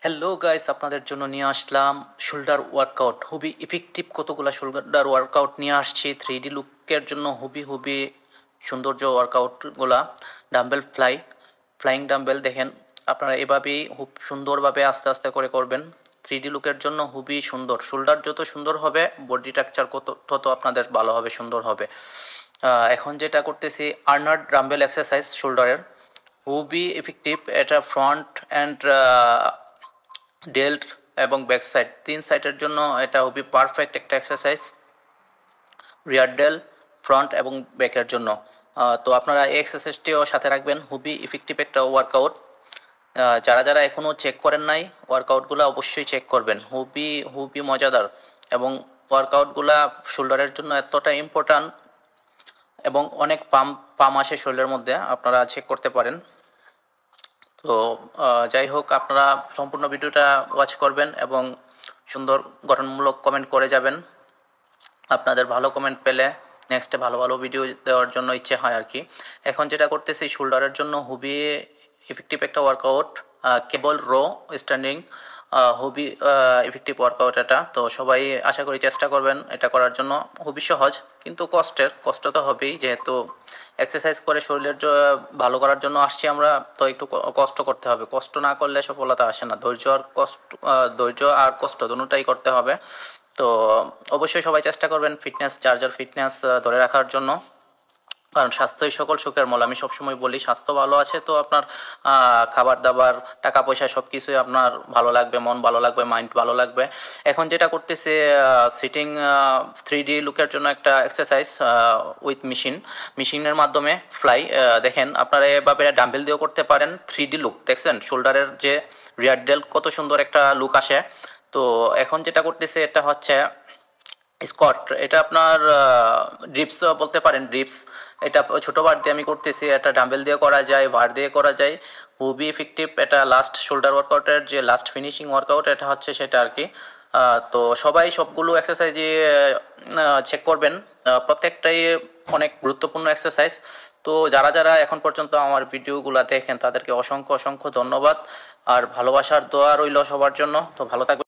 Hello guys, আপনাদের জন্য নিয়ে আসলাম শোল্ডার ওয়ার্কআউট। খুবই ইফেক্টিভ কতগুলো শোল্ডার ওয়ার্কআউট নিয়ে আসছি 3D লুকের জন্য। খুবই সৌন্দর্য ওয়ার্কআউটগুলা। ডাম্বেল ফ্লাইং ডাম্বেল দেখেন, আপনারা এভাবেই খুব সুন্দরভাবে আস্তে আস্তে করে করবেন। 3D লুকের জন্য খুবই সুন্দর। শোল্ডার যত সুন্দর হবে, বডি স্ট্রাকচার তত আপনাদের ভালো হবে, সুন্দর হবে। এখন যেটা করতেছি আর্নাল্ড ডাম্বেল এক্সারসাইজ শোল্ডারের, খুবই ইফেক্টিভ। এটা ফ্রন্ট অ্যান্ড ডেল্ট এবং ব্যাক সাইড, তিন সাইডের জন্য এটা খুবই পারফেক্ট একটা এক্সারসাইজ। রিয়ার ডেল, ফ্রন্ট এবং ব্যাকের জন্য। তো আপনারা এই এক্সারসাইজটিও সাথে রাখবেন। খুবই ইফেক্টিভ একটা ওয়ার্কআউট। যারা এখনও চেক করেন নাই, ওয়ার্কআউটগুলো অবশ্যই চেক করবেন। খুবই মজাদার, এবং ওয়ার্কআউটগুলা শোল্ডারের জন্য এতটা ইম্পর্ট্যান্ট, এবং অনেক পাম আসে শোল্ডারের মধ্যে, আপনারা চেক করতে পারেন। তো যাই হোক, আপনারা সম্পূর্ণ ভিডিওটা ওয়াচ করবেন এবং সুন্দর গঠনমূলক কমেন্ট করে যাবেন। আপনাদের ভালো কমেন্ট পেলে নেক্সটে ভালো ভিডিও দেওয়ার জন্য ইচ্ছে হয় আর কি। এখন যেটা করতেছি শোল্ডারের জন্য খুবই ইফেক্টিভ একটা ওয়ার্কআউট, কেবল রো স্ট্যান্ডিং। খুবই ইফেক্টিভ ওয়ার্কআউট এটা। তো সবাই আশা করি চেষ্টা করবেন এটা করার জন্য। খুবই সহজ, কিন্তু কষ্ট তো হবেই, যেহেতু এক্সারসাইজ করে শরীরের ভালো করার জন্য আসছি আমরা, তো একটু কষ্ট করতে হবে। কষ্ট না করলে সফলতা আসে না। ধৈর্য আর কষ্ট দুটোটাই করতে হবে। তো অবশ্যই সবাই চেষ্টা করবেন ফিটনেস ধরে রাখার জন্য, কারণ স্বাস্থ্যই সকল সুখের মূল। আমি সবসময় বলি, স্বাস্থ্য ভালো আছে তো আপনার খাবার দাবার, টাকা পয়সা সব কিছুই আপনার ভালো লাগবে, মন ভালো লাগবে, মাইন্ড ভালো লাগবে। এখন যেটা করতেছে সিটিং 3D লুকের জন্য একটা এক্সারসাইজ উইথ মেশিনের মাধ্যমে ফ্লাই। দেখেন, আপনারা এভাবে ডাম্বেল দিয়েও করতে পারেন। 3D লুক দেখছেন, শোল্ডারের যে রিয়ার ডেল কত সুন্দর একটা লুক আসে। তো এখন যেটা করতেছে এটা হচ্ছে স্কট। এটা আপনার ড্রিপস বলতে পারেন, ড্রিপস। এটা ছোটো বার দিয়ে আমি করতেছি। এটা ডাম্বেল দিয়ে করা যায়, ভার দিয়ে করা যায়। খুবই ইফেক্টিভ। এটা লাস্ট শোল্ডার ওয়ার্কআউটের যে লাস্ট ফিনিশিং ওয়ার্কআউট এটা হচ্ছে সেটা আর কি। তো সবাই সবগুলো এক্সারসাইজই চেক করবেন। প্রত্যেকটাই অনেক গুরুত্বপূর্ণ এক্সারসাইজ। তো যারা এখন পর্যন্ত আমার ভিডিওগুলো দেখেন তাদেরকে অসংখ্য ধন্যবাদ, আর ভালোবাসার দোয়া রইল সবার জন্য। তো ভালো থাকবেন।